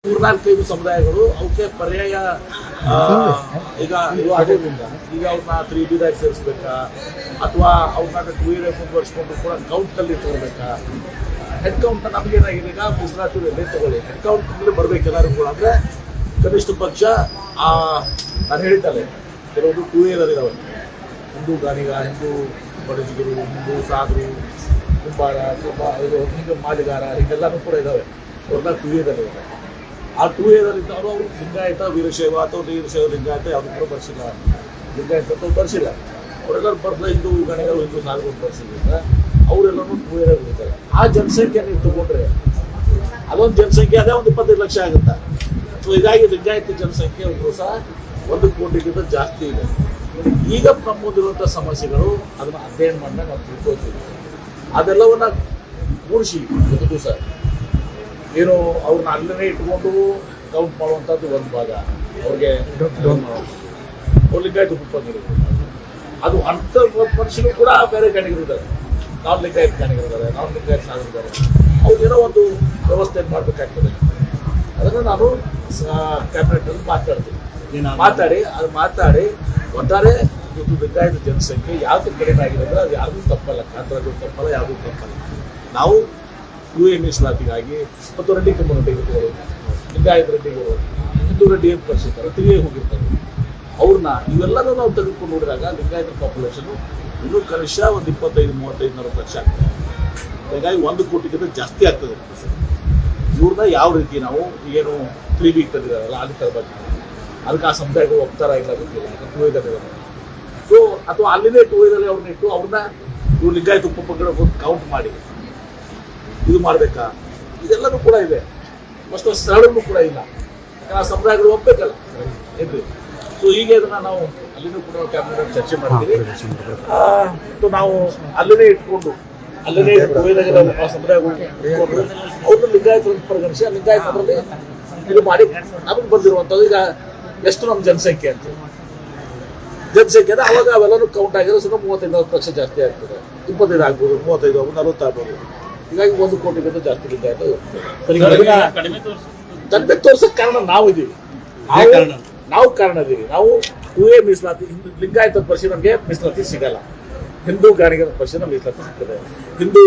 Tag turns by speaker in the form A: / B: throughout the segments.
A: ಮೂರ್ನಾಲ್ಕೈದು ಸಮುದಾಯಗಳು ಅವಕ್ಕೆ ಪರ್ಯಾಯ ಈಗ ಅವ್ರನ್ನ 3B ಸೇರಿಸ್ಬೇಕಾ ಅಥವಾ ಅವ್ರನ್ನ 2A ಮುಂದುವರ್ಸ್ಕೊಂಡು ಕೂಡ ಕೌಂಟಲ್ಲಿ ತಗೋಬೇಕಾ? ಹೆಡ್ ಕೌಂಟ್ ನಮಗೇನಾಗಿದೆ, ಈಗ ಮೀಸಲಾತಿ ತಗೊಳ್ಳಿ, ಹೆಡ್ ಕೌಂಟ್ ಬರ್ಬೇಕು ಎಲ್ಲರೂ ಕೂಡ. ಅಂದರೆ ಕನಿಷ್ಠ ಪಕ್ಷ ನಾನು ಹೇಳ್ತಾರೆ ಕೆಲವೊಂದು 2A ಇದಾವೆ, ಹಿಂದೂ ಗಾಣಿಗ, ಹಿಂದೂ ಬಡಜಿಗರು, ಹಿಂದೂ ಸಾಧು, ಕುಂಬಾರ, ಹಿಂದೂ ಮಾಲಿಗಾರ, ಹೀಗೆಲ್ಲನೂ ಕೂಡ ಇದ್ದಾವೆ. ಅವ್ರನ್ನ 2A ಇದ್ದಾರೆ. ಆ 2A ಅವರು ಲಿಂಗಾಯತ ವೀರಶೈವ ಅಥವಾ ವೀರಶೈವ ಲಿಂಗಾಯತ ಯಾವುದು ಕೂಡ ಬರ್ಸಿಲ್ಲ, ಲಿಂಗಾಯತ ಅಂತ ಬರ್ಸಿಲ್ಲ. ಅವರೆಲ್ಲರೂ ಬರ್ದ ಹಿಂದೂ ಗಣಿಗಳು, ಹಿಂದೂ ಸಾಧುಗಳು ಬರ್ಸಿದ್ರಿಂದ ಅವರೆಲ್ಲರೂ 2A ಇರ್ತಾರೆ. ಆ ಜನಸಂಖ್ಯೆ ನೀವು ತಗೊಂಡ್ರೆ ಅದೊಂದು ಜನಸಂಖ್ಯೆ ಅದೇ ಒಂದು 25 ಲಕ್ಷ ಆಗುತ್ತೆ. ಸೊ ಹೀಗಾಗಿ ಲಿಂಗಾಯತ ಜನಸಂಖ್ಯೆ ಒಂದು ಸಹ 1 ಕೋಟಿಗಿಂತ ಜಾಸ್ತಿ ಇದೆ. ಈಗ ನಮ್ಮ ಮುಂದಿರುವಂಥ ಸಮಸ್ಯೆಗಳು ಅದನ್ನು ಅಧ್ಯಯನ ಮಾಡಿದಾಗ ನಾವು ತಿಳ್ಕೊಳ್ತೀವಿ. ಅದೆಲ್ಲವನ್ನ ಕೂಡಿಸಿ ಒಂದು ದಿವಸ ಏನು ಅವ್ರನ್ನ ಅಲ್ಲೇ ಇಟ್ಕೊಂಡು ಕೌಂಟ್ ಮಾಡುವಂಥದ್ದು ಒಂದು ಭಾಗ. ಅವ್ರಿಗೆ ಅವ್ರು ಲಿಂಗಾಯತ ಉಪಯೋಗಿರುತ್ತೆ. ಅದು ಅಂಥ ಮನುಷ್ಯರು ಕೂಡ ಬೇರೆ ಗಣಿಗಳಿದ್ದಾರೆ, ನಾನ್ ಲಿಂಗಾಯತ ಗಣಿಗಳಿದ್ದಾರೆ, ನಾನ್ ಲಿಂಗಾಯತ ಸಾಧಕರಿದ್ದಾರೆ. ಅವ್ರಿಗೇನೋ ಒಂದು ವ್ಯವಸ್ಥೆ ಮಾಡಬೇಕಾಗ್ತದೆ. ಅದನ್ನು ನಾನು ಕ್ಯಾಬಿನೆಟಲ್ಲಿ ಮಾತಾಡಿ ಒಟ್ಟಾರೆ ಇವತ್ತು ಲಿಂಗಾಯತ ಜನಸಂಖ್ಯೆ ಯಾವುದು ಕಡಿಮೆ ಆಗಿದೆ ಅಂದರೆ ಅದು ಯಾರಿಗೂ ತಪ್ಪಲ್ಲ, ಕಾಂತರಾಜು ತಪ್ಪಲ್ಲ, ಯಾವುದೂ ತಪ್ಪಲ್ಲ. ನಾವು 2A ಮೀಸಲಾತಿಗಾಗಿ ಮತ್ತು ರೆಡ್ಡಿ ಕಮ್ಯುನಿಟಿಗಳು, ಲಿಂಗಾಯತ ರೆಡ್ಡಿಗಳು, ಹಿಂದೂ ರೆಡ್ಡಿ ಏನು ಪರಿಸ್ಥಿತಾರೆ, 3A ಹೋಗಿರ್ತಾರೆ. ಅವ್ರನ್ನ ಇವೆಲ್ಲನೂ ನಾವು ತೆಗೆದುಕೊಂಡು ನೋಡಿದಾಗ ಲಿಂಗಾಯತ ಪಾಪ್ಯುಲೇಷನು ಇನ್ನೂ ಕನಿಷ್ಠ ಒಂದು 25-30-40 ಲಕ್ಷ ಆಗ್ತದೆ. ಹೀಗಾಗಿ 1 ಕೋಟಿಗಿಂತ ಜಾಸ್ತಿ ಆಗ್ತದೆ. ಇವ್ರನ್ನ ಯಾವ ರೀತಿ ನಾವು ಏನು 3B ತಂದಿದ್ದಾರಲ್ಲ ಅದು ತರಬೇಕು. ಅದಕ್ಕೆ ಆ ಸಮುದಾಯಗಳು ಹೋಗ್ತಾರ ಇಲ್ಲ ಗೊತ್ತಿಲ್ಲ. 2A ಸೊ ಅಥವಾ ಅಲ್ಲಿನೇ 2A ಅವ್ರನ್ನ ಇಟ್ಟು ಅವ್ರನ್ನ ಇವ್ರು ಲಿಂಗಾಯತ ಉಪಪಂಗಡ ಕೌಂಟ್ ಮಾಡಿ ಇದು ಮಾಡಬೇಕಾ? ಇದೆಲ್ಲನೂ ಕೂಡ ಇದೆ. ಅಷ್ಟು ಸರಳೂ ಕೂಡ ಇಲ್ಲ. ಆ ಸಮುದಾಯಗಳು ಒಪ್ಪಬೇಕಲ್ಲ ಏನ್ರಿ? ಸೊ ಹೀಗೆ ಅದನ್ನು ನಾವು ಅಲ್ಲಿನೂ ಕೂಡ ಕ್ಯಾಬಿನೆಟ್ ಚರ್ಚೆ ಮಾಡ್ತೀವಿ. ಮತ್ತು ನಾವು ಅಲ್ಲೇ ಇಟ್ಕೊಂಡು ಅಲ್ಲೇ ಆ ಸಮುದಾಯಗಳು ಇಟ್ಕೊಂಡು ಅವ್ರನ್ನ ಲಿಂಗಾಯತರನ್ನು ಪರಿಗಣಿಸಿ ಆ ಲಿಂಗಾಯತರಲ್ಲಿ ಇದು ಮಾಡಿ ನಮಗೆ ಬಂದಿರುವಂಥದ್ದು ಈಗ ಎಷ್ಟು ನಮ್ಮ ಜನಸಂಖ್ಯೆ ಅಂತ ಜನಸಂಖ್ಯೆ ಅಂದರೆ ಅವಾಗ ಅವೆಲ್ಲನೂ ಕೌಂಟ್ ಆಗಿರೋ ಸುಮ್ಮನೆ 35-40 ಲಕ್ಷ ಜಾಸ್ತಿ ಆಗ್ತದೆ. 25 ಆಗ್ಬೋದು, 35 ಆಗ್ಬೋದು, 40 ಆಗ್ಬೋದು. ಹೀಗಾಗಿ 1 ಕೋಟಿಗಿಂತ ಜಾಸ್ತಿ ಲಿಂಗಾಯತ ಕಡಿಮೆ ತೋರ್ಸೋಕೆ ಕಾರಣ ನಾವು ಇದ್ದೀವಿ, ನಾವು ಕಾರಣ ಇದ್ದೀವಿ. ನಾವು 2A ಮೀಸಲಾತಿ ಲಿಂಗಾಯತ ಪರಿಶೀಲನೆ ನಮಗೆ ಮೀಸಲಾತಿ ಸಿಗಲ್ಲ. ಹಿಂದೂ ಗಾಣಿಗರ ಪರಿಶೀಲನೆ ಮೀಸಲಾತಿ ಸಿಗ್ತದೆ, ಹಿಂದೂ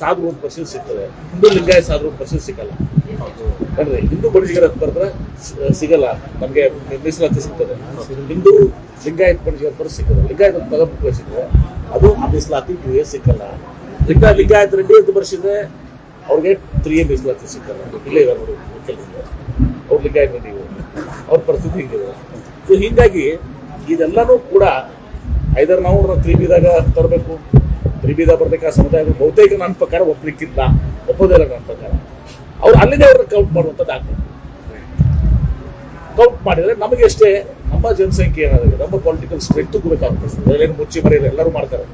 A: ಸಾಧುಗಳ ಪರಿಶೀಲನೆ ಸಿಗ್ತದೆ, ಹಿಂದೂ ಲಿಂಗಾಯತ ಸಾಧುಗಳ ಪರಿಶೀಲನೆ ಸಿಗಲ್ಲ. ಅಂದರೆ ಹಿಂದೂ ಬಡಜಿಗರ ಬರೆದ್ರೆ ಸಿಗಲ್ಲ, ನಮಗೆ ಮೀಸಲಾತಿ ಸಿಗ್ತದೆ. ಹಿಂದೂ ಲಿಂಗಾಯತ ಬಡಜಿಗರ ಪರ ಸಿಗ್ತದೆ, ಲಿಂಗಾಯತ ಪದ ಸಿಗ್ತದೆ, ಅದು ಆ ಮೀಸಲಾತಿ 2A ಸಿಕ್ಕಲ್ಲ. ಲಿಂಗಾಯತ ರೆಡ್ಡಿ ಅಂತ ಬರ್ಸಿದ್ರೆ ಅವ್ರಿಗೆ 3A ಮೀಸಲಾತಿ ಸಿಕ್ಕಲ್ಲ. ಇಲ್ಲೇ ಇದ್ದಾರೆ ನೋಡಿ ಅವ್ರು ಲಿಂಗಾಯತ ರೆಡ್ಡಿಗಳು, ಅವ್ರ ಪರಿಸ್ಥಿತಿ ಹಿಂಗಿದೆ. ಸೊ ಹೀಗಾಗಿ ಇದೆಲ್ಲನೂ ಕೂಡ ಐದರ್ ನಾವು ಅವ್ರನ್ನ 3Bದಾಗ ತರಬೇಕು. 3Bದಾಗ ಬರ್ಬೇಕು. ಆ ಸಮುದಾಯಗಳು ಬಹುತೇಕ ನನ್ನ ಪ್ರಕಾರ ಒಪ್ಪಲಿಕ್ಕಿಲ್ಲ, ಒಪ್ಪೋದಿಲ್ಲ ನನ್ನ ಪ್ರಕಾರ. ಅವ್ರು ಅಲ್ಲಿಂದ ಅವ್ರನ್ನ ಕೌಂಟ್ ಮಾಡುವಂಥದ್ದು ಆಗ್ತದೆ. ಕೌಂಟ್ ಮಾಡಿದರೆ ನಮಗೆ ಎಷ್ಟೇ ನಮ್ಮ ಜನಸಂಖ್ಯೆ ಏನಾಗಿದೆ, ನಮ್ಮ ಪೊಲಿಟಿಕಲ್ ಸ್ಟ್ರೆಂತ್ ಬೇಕಾಗ್ತದೆ. ಏನು ಮುಚ್ಚಿ ಮರೆಯಿಲ್ಲ, ಎಲ್ಲರೂ ಮಾಡ್ತಾರೆ.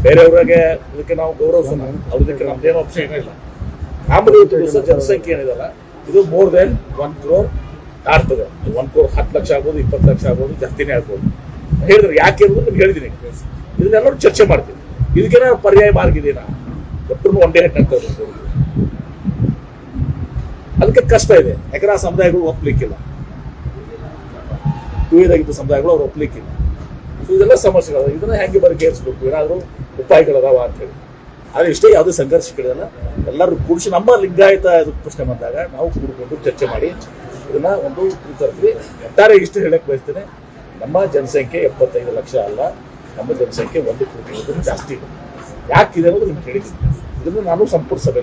A: ಬೇರೆಯವ್ರಿಗೆ ಇದಕ್ಕೆ ನಾವು ಗೌರವಿಸೋಣ, ಅವ್ರದಕ್ಕೆ ನಮ್ದೇನೋ ಆಪ್ಷನ್ ಇಲ್ಲ. ನಮ್ಮದು ಜನಸಂಖ್ಯೆ ಏನಿದಲ್ಲ ಇದು more than 1 crore ದಾಟ್ತದೆ. 1 crore 10 lakh ಆಗ್ಬೋದು, 20 ಲಕ್ಷ ಆಗ್ಬೋದು, ಜಾಸ್ತಿನೇ ಆಗ್ಬೋದು. ಹೇಳಿದ್ರೆ ಯಾಕೆ ಇರೋದು ನಿಮ್ಗೆ ಹೇಳಿದ್ದೀನಿ. ಇದನ್ನೆಲ್ಲರೂ ಚರ್ಚೆ ಮಾಡ್ತೀವಿ. ಇದಕ್ಕೇನೋ ಪರ್ಯಾಯ ಮಾರ್ಗ ಇದೆಯಾ? ಒಟ್ಟರು ಒಂದೇ ಹೆಡ್ ಅಂತ ಅದಕ್ಕೆ ಕಷ್ಟ ಇದೆ. ಯಾಕಂದ್ರೆ ಆ ಸಮುದಾಯಗಳು ಒಪ್ಪಲಿಕ್ಕಿಲ್ಲ, 2Aದಾಗಿದ್ದ ಸಮುದಾಯಗಳು ಅವ್ರು ಒಪ್ಪಲಿಕ್ಕಿಲ್ಲ. ಸೊ ಇದೆಲ್ಲ ಸಮಸ್ಯೆಗಳು. ಇದನ್ನ ಹೆಂಗೆ ಬಗೆಹರಿಸಬೇಕು, ಏನಾದರೂ ಉಪಾಯಗಳದಾವ ಅಂತೇಳಿ. ಆದರೆ ಇಷ್ಟೇ ಯಾವುದೇ ಸಂಘರ್ಷಗಳಿಲ್ಲ. ಎಲ್ಲರೂ ಕೂಡಿಸಿ ನಮ್ಮ ಲಿಂಗಾಯತ ಪ್ರಶ್ನೆ ಬಂದಾಗ ನಾವು ಕೂಡಿಕೊಂಡು ಚರ್ಚೆ ಮಾಡಿ ಇದನ್ನ ಒಂದು ತರ್ತೀವಿ. ಒಟ್ಟಾರೆ ಇಷ್ಟು ಹೇಳಕ್ಕೆ ಬಯಸ್ತೇನೆ, ನಮ್ಮ ಜನಸಂಖ್ಯೆ 75 ಲಕ್ಷ ಅಲ್ಲ, ನಮ್ಮ ಜನಸಂಖ್ಯೆ 1 ಕೋಟಿ ಜಾಸ್ತಿ ಇದೆ. ಯಾಕಿದೆ ಅನ್ನೋದು ನಿಮ್ಗೆ ಹೇಳಿದ್ದೀನಿ. ಇದನ್ನು ನಾನು ಸಂಪೂರ್ಣ ಸಭೆ